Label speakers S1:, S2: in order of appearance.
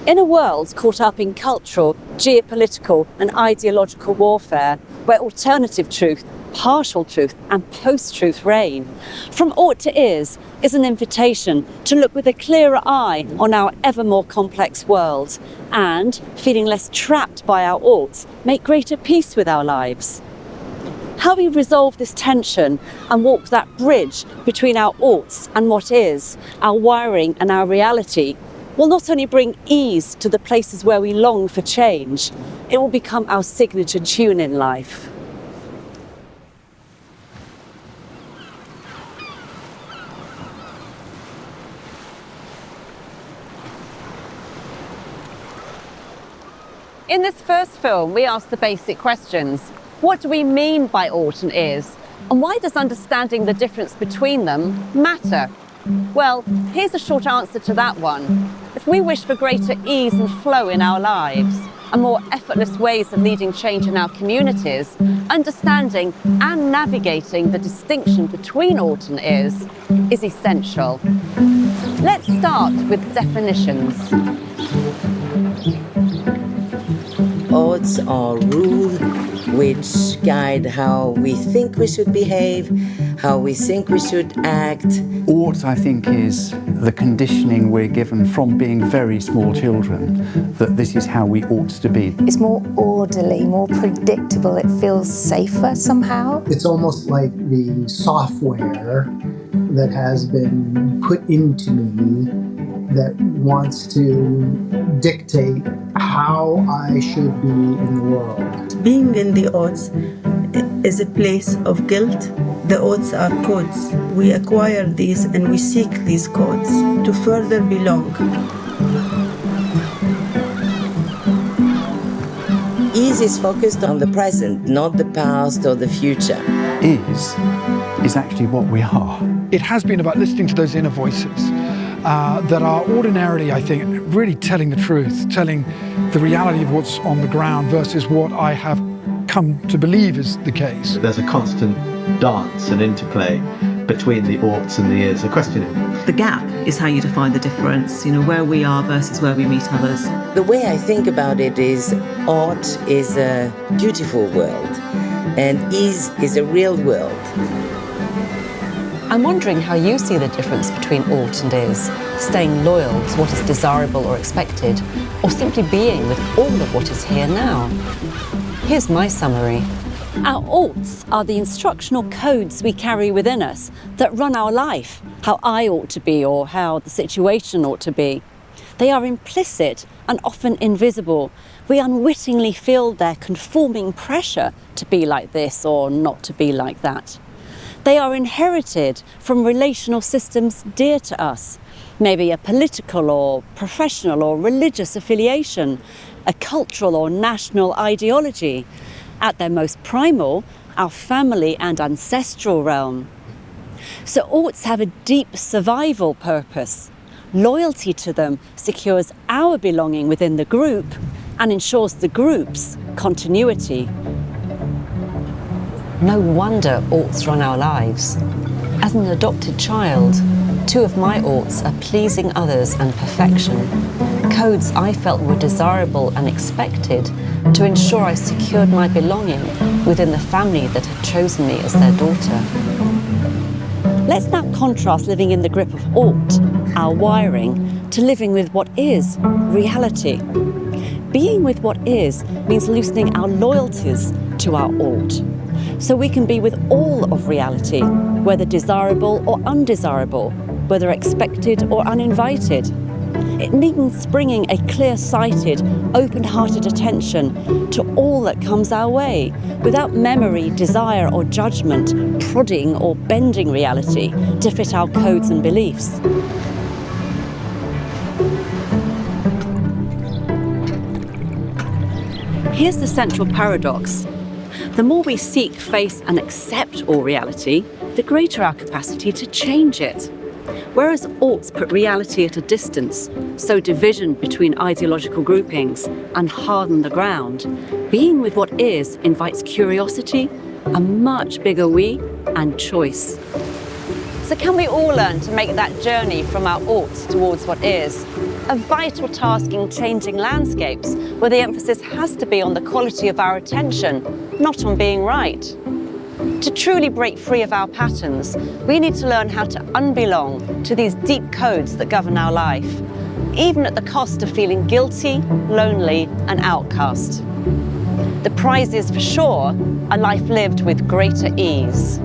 S1: In a world caught up in cultural, geopolitical and ideological warfare, where alternative truth, partial truth and post-truth reign, From Ought to Is an invitation to look with a clearer eye on our ever more complex world and, feeling less trapped by our oughts, make greater peace with our lives. How we resolve this tension and walk that bridge between our oughts and what is, our wiring and our reality, will not only bring ease to the places where we long for change, it will become our signature tune in life. In this first film, we ask the basic questions. What do we mean by ought and is? And why does understanding the difference between them matter? Well, here's a short answer to that one. If we wish for greater ease and flow in our lives, and more effortless ways of leading change in our communities, understanding and navigating the distinction between ought and is essential. Let's start with definitions.
S2: Oughts are rules which guide how we think we should behave, how we think we should act.
S3: Ought, I think, is the conditioning we're given from being very small children, that this is how we ought to be.
S4: It's more orderly, more predictable, it feels safer somehow.
S5: It's almost like the software that has been put into me that wants to dictate how I should be in the world.
S6: Being in the oughts is a place of guilt. The oughts are codes. We acquire these and we seek these codes to further belong.
S2: Ease is focused on the present, not the past or the future.
S3: Is actually what we are.
S7: It has been about listening to those inner voices that are ordinarily, I think, really telling the truth, telling the reality of what's on the ground versus what I have come to believe is the case.
S8: There's a constant dance and interplay between the oughts and the is, a questioning.
S9: The gap is how you define the difference, where we are versus where we meet others.
S2: The way I think about it is ought is a beautiful world and is a real world.
S1: I'm wondering how you see the difference between ought and is, staying loyal to what is desirable or expected, or simply being with all of what is here now. Here's my summary. Our oughts are the instructional codes we carry within us that run our life, how I ought to be or how the situation ought to be. They are implicit and often invisible. We unwittingly feel their conforming pressure to be like this or not to be like that. They are inherited from relational systems dear to us, maybe a political or professional or religious affiliation, a cultural or national ideology, at their most primal, our family and ancestral realm. So oughts have a deep survival purpose. Loyalty to them secures our belonging within the group and ensures the group's continuity. No wonder oughts run our lives. As an adopted child, two of my oughts are pleasing others and perfection, codes I felt were desirable and expected to ensure I secured my belonging within the family that had chosen me as their daughter. Let's now contrast living in the grip of ought, our wiring, to living with what is, reality. Being with what is means loosening our loyalties to our ought, so we can be with all of reality, whether desirable or undesirable, whether expected or uninvited. It means bringing a clear-sighted, open-hearted attention to all that comes our way, without memory, desire or judgment, prodding or bending reality to fit our codes and beliefs. Here's the central paradox. The more we seek, face and accept all reality, the greater our capacity to change it. Whereas oughts put reality at a distance, sow division between ideological groupings and harden the ground, being with what is invites curiosity, a much bigger we, and choice. So can we all learn to make that journey from our oughts towards what is? a vital task in changing landscapes where the emphasis has to be on the quality of our attention, not on being right. To truly break free of our patterns, we need to learn how to unbelong to these deep codes that govern our life, even at the cost of feeling guilty, lonely, and outcast. The prize is, for sure, a life lived with greater ease.